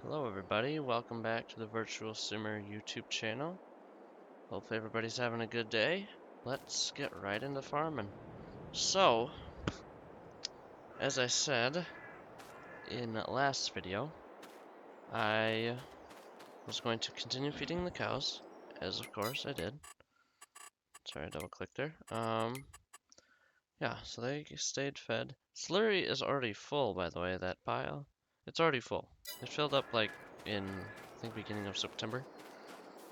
Hello everybody, welcome back to the Virtual Simmer YouTube channel. Hopefully everybody's having a good day. Let's get right into farming. So, as I said in the last video, I was going to continue feeding the cows, as of course I did. Sorry, I double clicked there. Yeah, so they stayed fed. Slurry is already full, by the way, that pile. It's already full. It filled up like in, I think, beginning of September.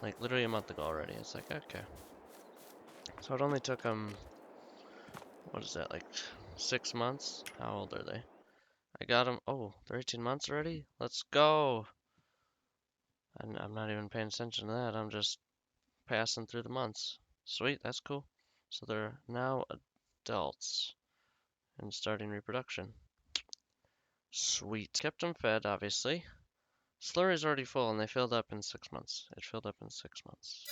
Like literally a month ago already. It's like, okay. So it only took them, what is that, like 6 months? How old are they? I got them, oh, they're 18 months already? Let's go! And I'm not even paying attention to that, I'm just passing through the months. Sweet, that's cool. So they're now adults and starting reproduction. Sweet. Kept them fed, obviously. Slurry's already full and they filled up in 6 months. It filled up in 6 months.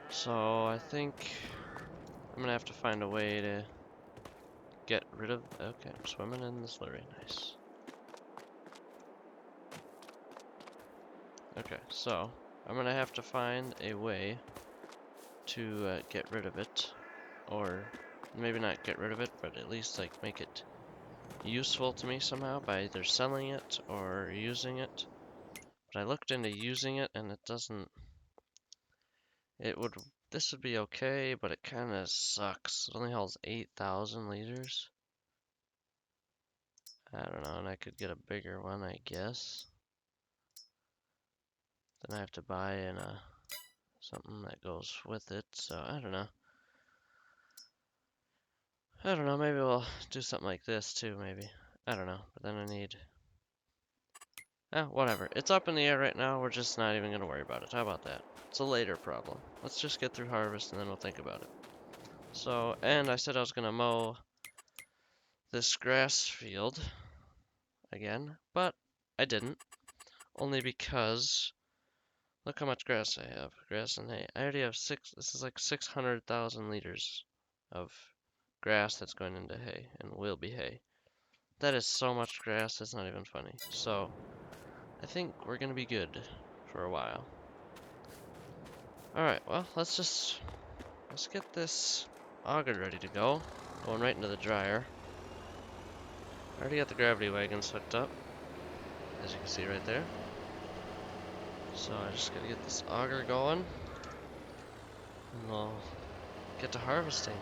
So I think I'm gonna have to find a way to get rid of, okay, I'm swimming in the slurry, nice. Okay, so I'm gonna have to find a way to get rid of it, or maybe not get rid of it, but at least like make it useful to me somehow by either selling it or using it. But I looked into using it and it doesn't, it would, this would be okay, but it kind of sucks. It only holds 8,000 liters. I don't know, and I could get a bigger one, I guess. Then I have to buy in something that goes with it, so I don't know. I don't know, maybe we'll do something like this too, maybe. I don't know, but then I need... whatever. It's up in the air right now, we're just not even gonna worry about it. How about that? It's a later problem. Let's just get through harvest and then we'll think about it. So, and I said I was gonna mow this grass field again, but I didn't. Only because, look how much grass I have. Grass and hay. I already have this is like 600,000 liters of grass that's going into hay and will be hay. That is so much grass, it's not even funny. So, I think we're gonna be good for a while. Alright, well, let's get this auger ready to go. Going right into the dryer. I already got the gravity wagons hooked up, as you can see right there. So I just gotta get this auger going, and we'll get to harvesting.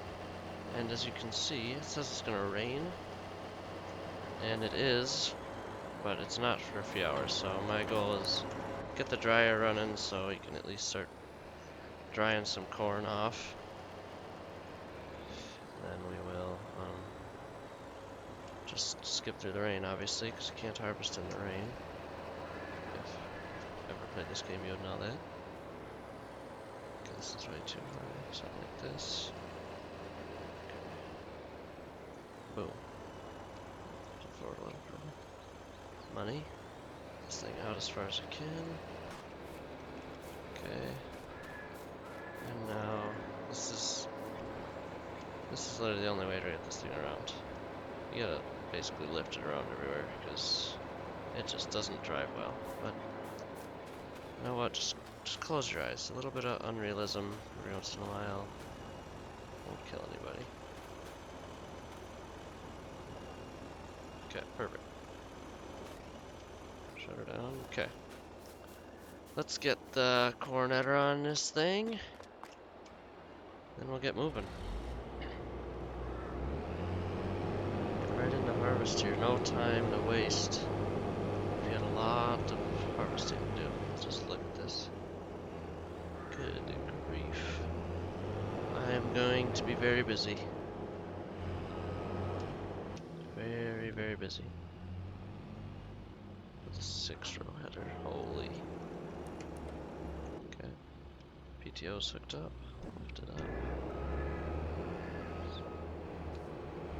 And as you can see, it says it's gonna rain, and it is, but it's not for a few hours. So my goal is get the dryer running so you can at least start drying some corn off. Then we will just skip through the rain, obviously, because you can't harvest in the rain. If you've ever played this game, you would know that. Okay, this is way too high. Something like this. Okay. Boom. Forward a little further. Money. This thing out as far as I can. Okay. And now this is literally the only way to get this thing around. You gotta basically lift it around everywhere because it just doesn't drive well. But you know what? Just close your eyes. A little bit of unrealism every once in a while won't kill anybody. Okay, perfect. Shut her down. Okay. Let's get the corn header on this thing. Then we'll get moving. Get right into harvest here. No time to waste. We got a lot of harvesting to do. Let's just look at this. Good grief. I am going to be very busy. Very, very busy. With a 6-row header. Holy. Okay. PTO's hooked up. Lift it up.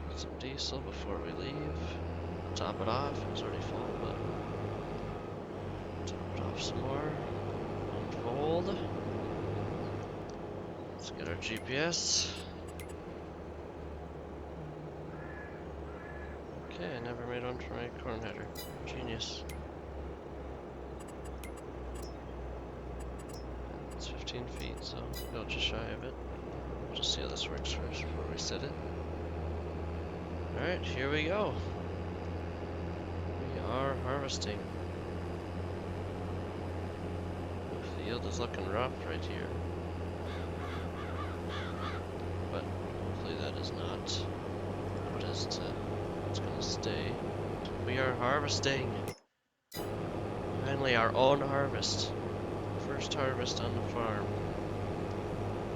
Put some diesel before we leave. Top it off. It was already full, but top it off some more. Unfold. Let's get our GPS. Okay, I never made one for my corn header. Genius. 15 feet, so go just shy of it. Just see how this works first before we set it. Alright, here we go. We are harvesting. The field is looking rough right here. But hopefully that is not what is to what's gonna stay. We are harvesting. Finally our own harvest. First harvest on the farm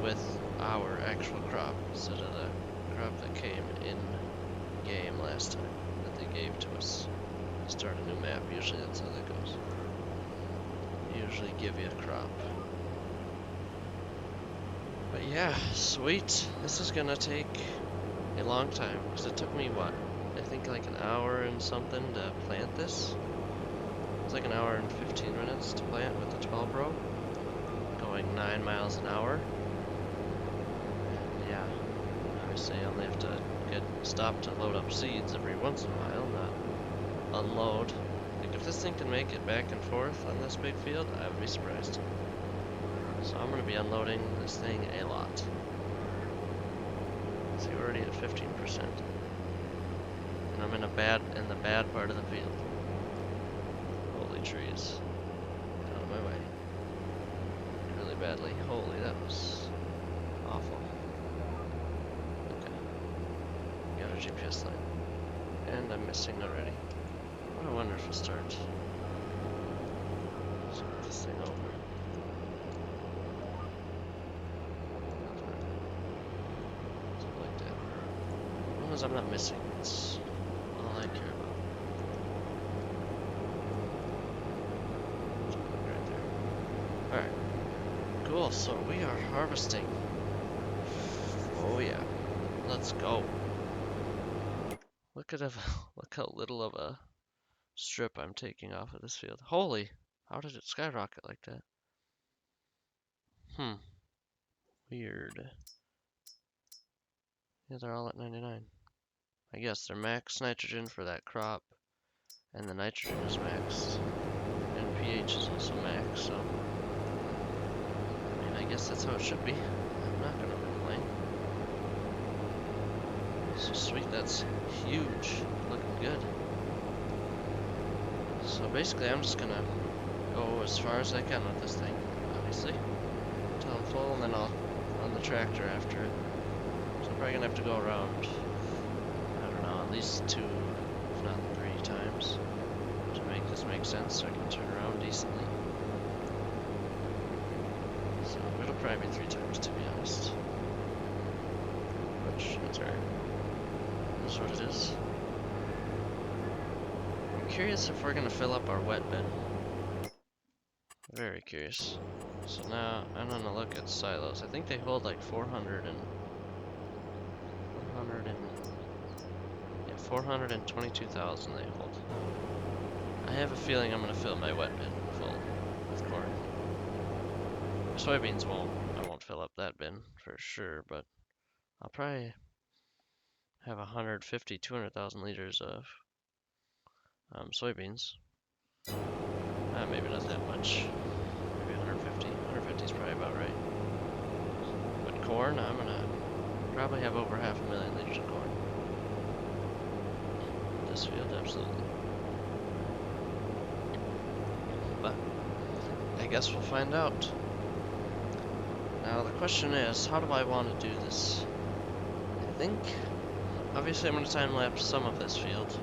with our actual crop instead of the crop that came in game last time that they gave to us. Start a new map, usually that's how that goes. Usually give you a crop. But yeah, sweet. This is gonna take a long time because it took me what? I think like an hour and something to plant this. It's like an hour and 15 minutes to plant with the 12 row, going 9 miles an hour. And yeah, obviously I only have to stop to load up seeds every once in a while, not unload. Like if this thing can make it back and forth on this big field, I would be surprised. So I'm gonna be unloading this thing a lot. See, we're already at 15%, and I'm in the bad part of the field. Holy trees! Out of my way. Really badly. Holy, that was awful. Okay. Got a GPS line. And I'm missing already. What a wonderful start. Let's get this thing over. Something like that. As long as I'm not missing, that's all I care about. Right there. Alright. Cool, so we are harvesting. Oh yeah. Let's go. Look how little of a strip I'm taking off of this field. Holy, how did it skyrocket like that? Weird. Yeah, they're all at 99. I guess they're max nitrogen for that crop, and the nitrogen is maxed, and pH is also max, so I mean, I guess that's how it should be. I'm not gonna complain. So sweet, that's huge. Looking good. So basically I'm just gonna go as far as I can with this thing, obviously. Until I'm full, and then I'll run the tractor after it. So I'm probably gonna have to go around, I don't know, at least 2, if not 3 times to make this make sense so I can turn around decently. So it'll probably be 3 times, to be honest. Which, that's alright. That's what it is. I'm curious if we're gonna fill up our wet bin. Very curious. So now I'm gonna look at silos. I think they hold like 422,000 they hold. I have a feeling I'm gonna fill my wet bin full with corn. Soybeans I won't fill up that bin for sure, but I'll probably have 150, 200,000 liters of soybeans. Maybe not that much. Maybe 150. 150 is probably about right. But corn, I'm gonna probably have over 500,000 liters of corn. This field, absolutely. But I guess we'll find out. Now the question is, how do I want to do this? I think, obviously I'm going to time lapse some of this field,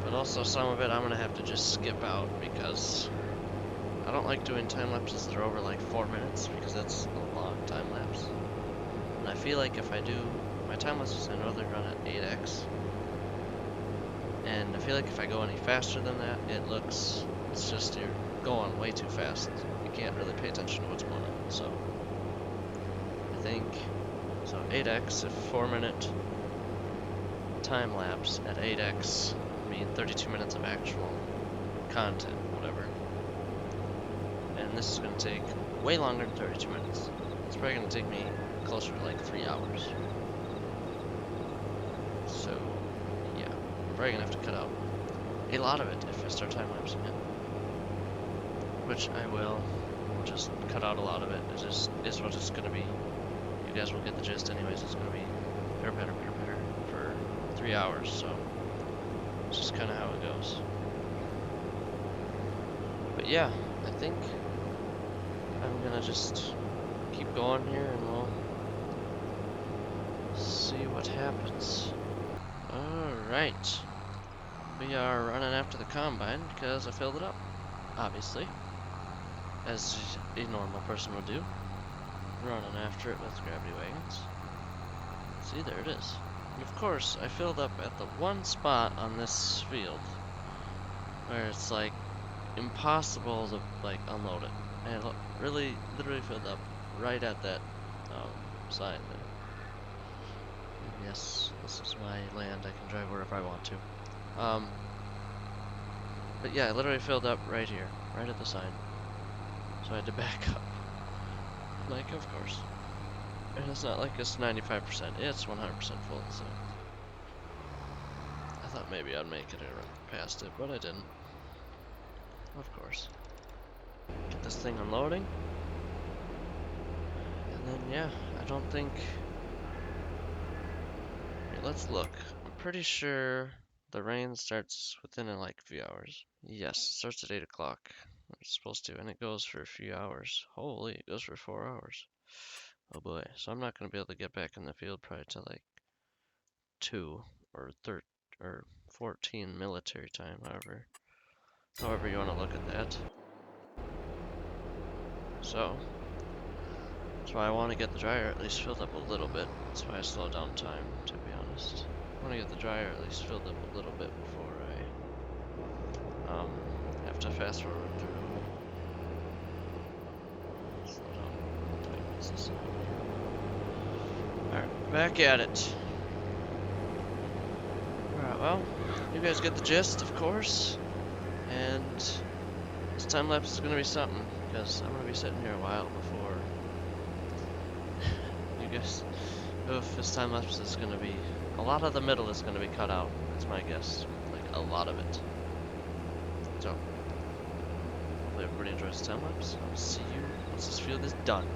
but also some of it I'm going to have to just skip out because I don't like doing time lapses that are over like 4 minutes because that's a long time lapse. And I feel like if I do my time lapses, I know they run at 8x, and I feel like if I go any faster than that, it's just you're going way too fast. You can't really pay attention to what's going on. So I think, so 8x, a 4-minute time lapse at 8x, I mean 32 minutes of actual content, whatever. And this is going to take way longer than 32 minutes. It's probably going to take me closer to like 3 hours. So yeah, I'm probably going to have to cut out a lot of it if I start time lapsing it. Which I will. just cut out a lot of it. It just is what it's gonna be. You guys will get the gist anyways. It's gonna be pitter patter pitter patter for 3 hours, so it's just kind of how it goes. But yeah, I think I'm gonna just keep going here and we'll see what happens. Alright. We are running after the combine because I filled it up, obviously, as a normal person would do. Running after it with gravity wagons. See, there it is. And of course, I filled up at the one spot on this field where it's like impossible to like unload it. And it really, literally filled up right at that sign there. And yes, this is my land. I can drive wherever I want to. But yeah, I literally filled up right here, right at the sign. So I had to back up. Like, of course. And it's not like it's 95%, it's 100% full, so. I thought maybe I'd make it past it, but I didn't. Of course. Get this thing unloading. And then, yeah, I don't think... Here, let's look. I'm pretty sure the rain starts within like a few hours. Yes, it starts at 8 o'clock. It's supposed to, and it goes for a few hours. Holy, it goes for 4 hours. Oh boy, so I'm not going to be able to get back in the field probably till like 2 or 3 or 14 military time, however you want to look at that. So, that's why I want to get the dryer at least filled up a little bit. That's why I slow down time, to be honest. I want to get the dryer at least filled up a little bit before I have to fast forward through. Slow down. Alright, back at it. Alright, well, you guys get the gist, of course. And this time lapse is gonna be something, because I'm gonna be sitting here a while before you guys. If this time lapse is gonna be a lot of the middle is gonna be cut out. That's my guess, like a lot of it. So, hopefully everybody enjoys the time lapse. I'll see you once this field is done.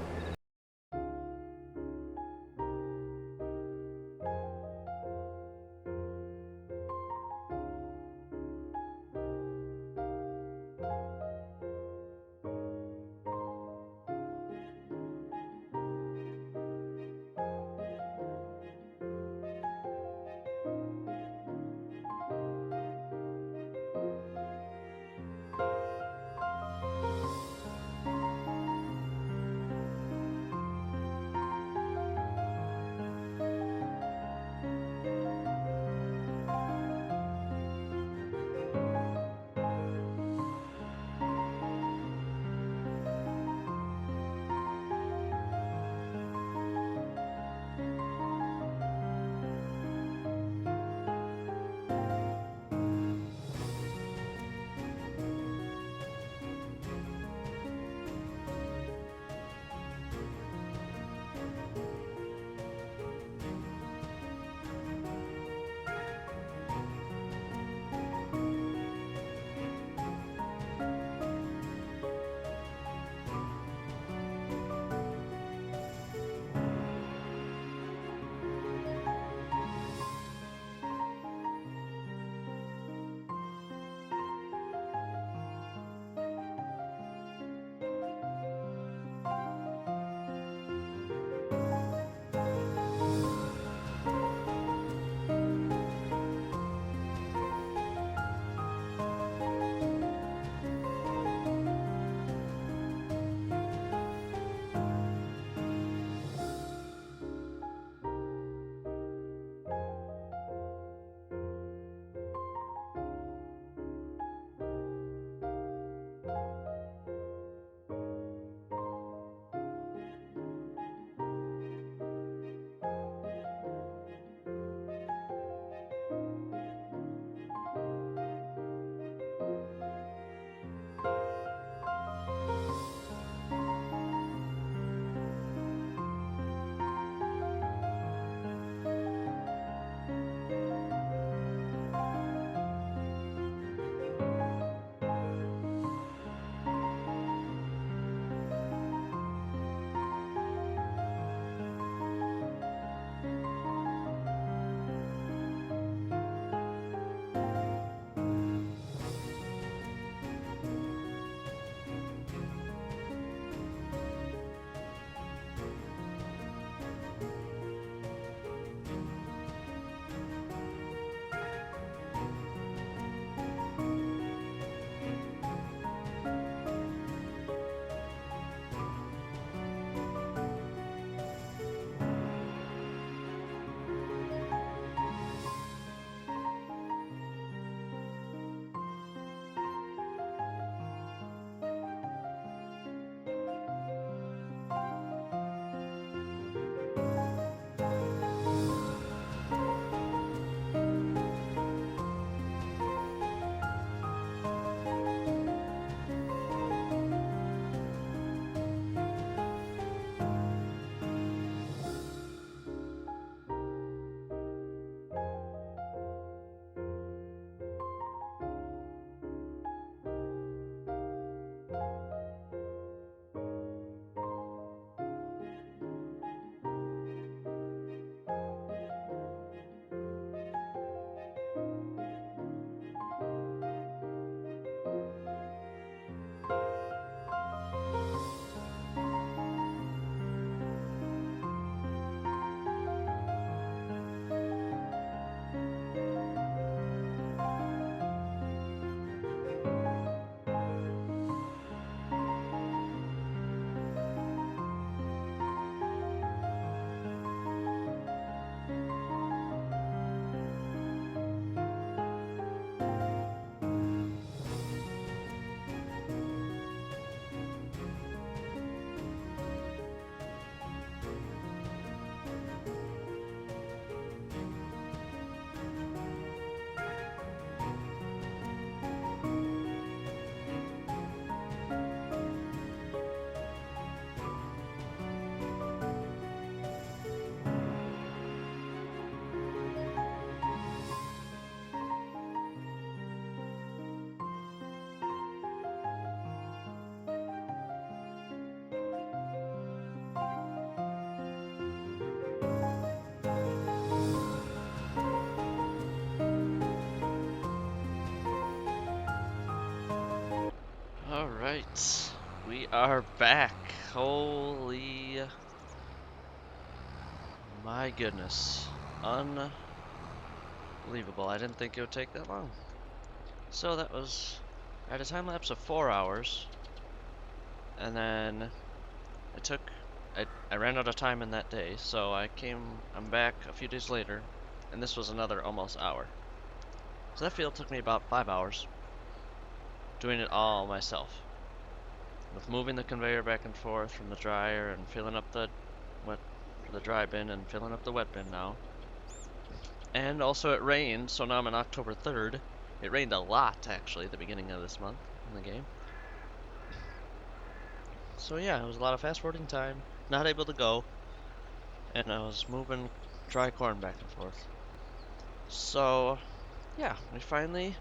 Alright, we are back. Holy my goodness. Unbelievable. I didn't think it would take that long. So that was at a time lapse of 4 hours. And then I ran out of time in that day, so I'm back a few days later, and this was another almost hour. So that field took me about 5 hours, doing it all myself. With moving the conveyor back and forth from the dryer and filling up the dry bin and filling up the wet bin now. And also it rained, so now I'm on October 3rd. It rained a lot actually at the beginning of this month in the game. So yeah, it was a lot of fast forwarding time, not able to go, and I was moving dry corn back and forth. So yeah, we finally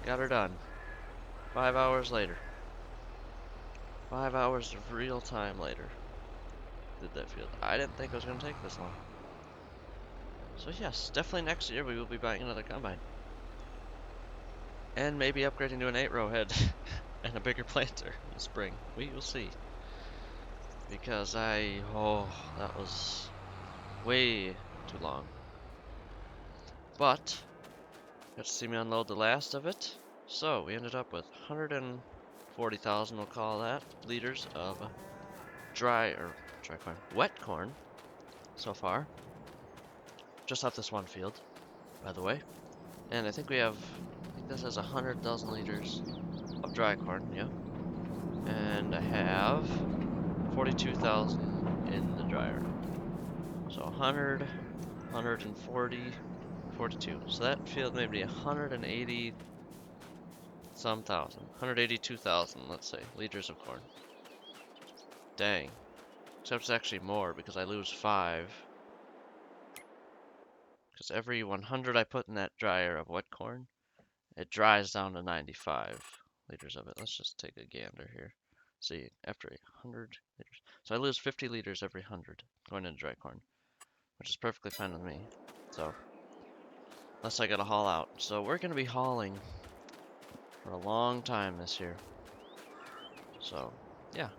got her done. 5 hours later. 5 hours of real time later. Did that field. I didn't think it was going to take this long. So yes, definitely next year we will be buying another combine. And maybe upgrading to an 8-row head and a bigger planter in the spring. We will see. Because that was way too long. But, got to see me unload the last of it. So, we ended up with 140,000, we'll call that, liters of wet corn so far. Just off this one field, by the way. And I think this has 100,000 liters of dry corn, yeah. And I have 42,000 in the dryer. So 100, 140, 42. So that field may be 180 some thousand. 182,000, let's say, liters of corn. Dang. Except it's actually more because I lose 5. Because every 100 I put in that dryer of wet corn, it dries down to 95 liters of it. Let's just take a gander here. See, after 100 liters. So I lose 50 liters every 100 going into dry corn, which is perfectly fine with me. So, unless I gotta haul out. So we're gonna be hauling for a long time this year. So, yeah.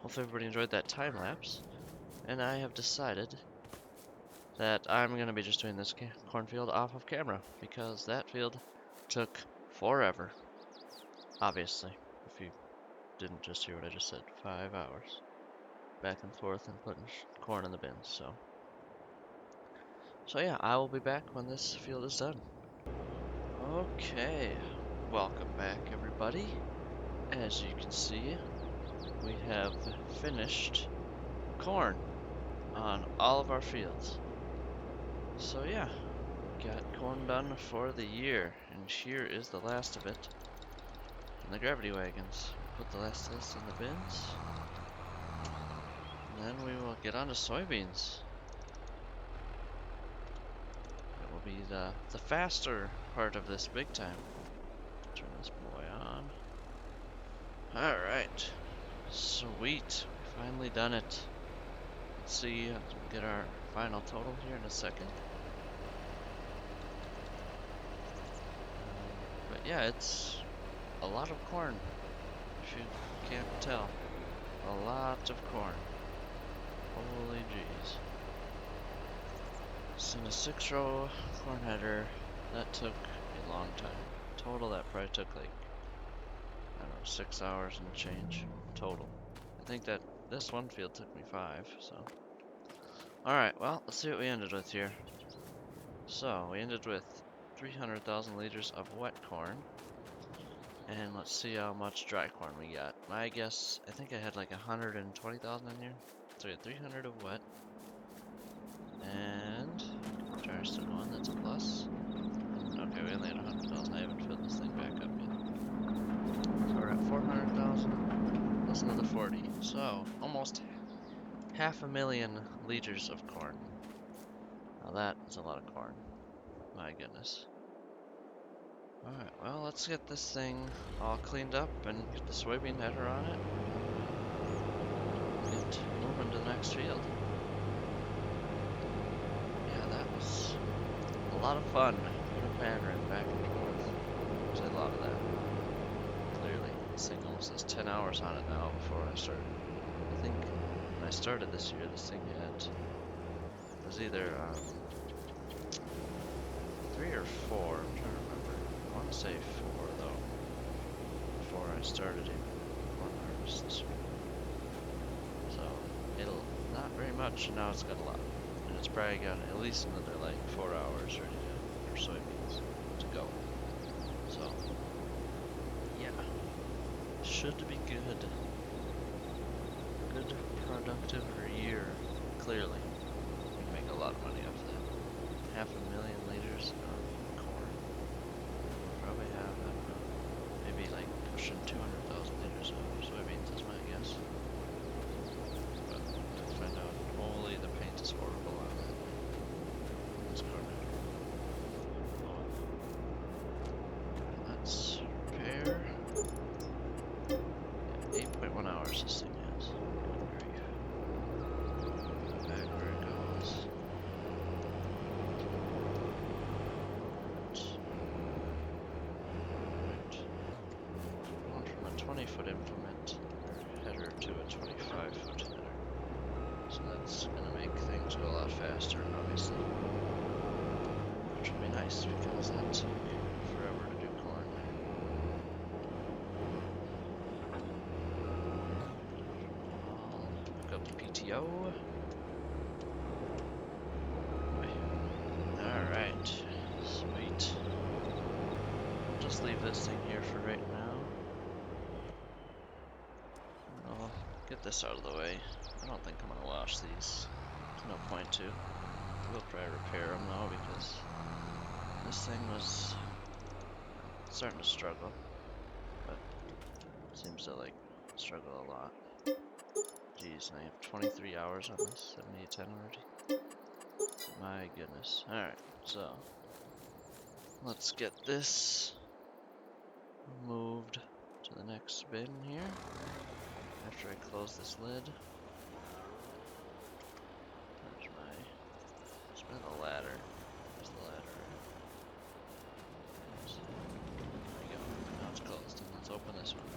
Hopefully everybody enjoyed that time lapse. And I have decided that I'm gonna be just doing this cornfield off of camera because that field took forever. Obviously, if you didn't just hear what I just said, 5 hours back and forth and putting corn in the bins. So yeah, I will be back when this field is done. Okay, welcome back everybody. As you can see, we have finished corn on all of our fields. So yeah, got corn done for the year, and here is the last of it in the gravity wagons. Put the last of this in the bins, and then we will get on to soybeans. It will be the faster part of this big time. Turn this boy on. Alright, sweet, we finally done it. Let's see, we'll get our final total here in a second. But yeah, it's a lot of corn, if you can't tell. A lot of corn. Holy jeez. So in a 6-row corn header, that took a long time. Total, that probably took like, I don't know, 6 hours and change total. I think that this one field took me 5, so. Alright, well, let's see what we ended with here. So, we ended with 300,000 liters of wet corn. And let's see how much dry corn we got. My guess, I think I had like 120,000 in here. So we had 300 of wet. And dryer's still going, that's a plus. Okay, we only had 100,000. I haven't filled this thing back up yet. So we're at 400,000 plus another 40. So almost 500,000 liters of corn. Now that is a lot of corn. My goodness. Alright, well, let's get this thing all cleaned up and get the soybean header on it. Get moving to the next field. Yeah, that was a lot of fun. Put a pattern back and forth. There's a lot of that. Clearly. This thing almost has 10 hours on it now before I start. I think when I started this year, this thing had, it was either 3 or 4, I'm trying to remember. I want to say 4 though, before I started corn harvest this year. So it'll, not very much, and now it's got a lot. And it's probably got at least another like 4 hours ready for soybeans to go. So yeah, should be good. Good productive year, clearly. We can make a lot of money off that. 500,000 liters of corn. Probably have, I don't know, maybe like pushing 200,000 liters of soybeans is my guess. But we'll find out. Holy, the paint is horrible on that. This corn. Let's repair. Yeah, 8.1 hours this thing has. Good grief. Back where it goes. Right. Going from a 20-foot implement header to a 25-foot header. So that's gonna make things go a lot faster, obviously. Which will be nice because that took forever to do corn. I'll hook up the PTO. Alright, sweet. Just leave this thing here for right now. I'll get this out of the way. I don't think I'm gonna wash these. There's no point to. We'll probably repair them though because this thing was starting to struggle, but seems to like struggle a lot. Jeez, and I have 23 hours on this, 7810 already. My goodness. Alright, so let's get this moved to the next bin here after I close this lid. There's the ladder. There's the ladder. There we go. Now it's closed. And let's open this one.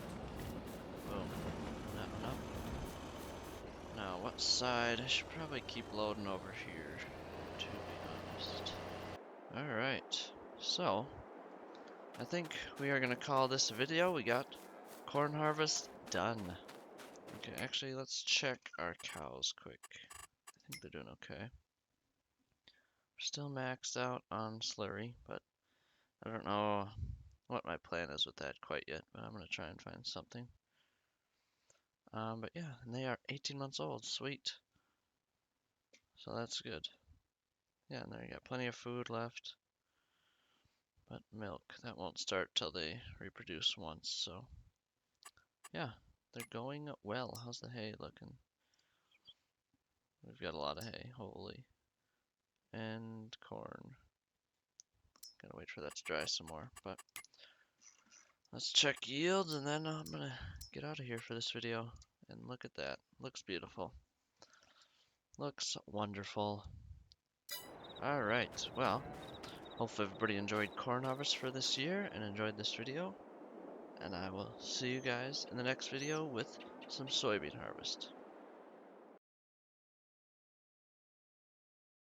Boom. No. Now, what side? I should probably keep loading over here, to be honest. Alright, so I think we are gonna call this a video. We got corn harvest done. Okay, actually, let's check our cows quick. I think they're doing okay. We're still maxed out on slurry, but I don't know what my plan is with that quite yet, but I'm gonna try and find something. But yeah, and they are 18 months old. Sweet. So that's good. Yeah, and there you got plenty of food left. But milk, that won't start till they reproduce once, so yeah, they're going well. How's the hay looking? We've got a lot of hay, holy. And corn. Gotta wait for that to dry some more, but let's check yields and then I'm gonna get out of here for this video. And look at that, looks beautiful. Looks wonderful. Alright, well, hopefully everybody enjoyed corn harvest for this year and enjoyed this video. And I will see you guys in the next video with some soybean harvest.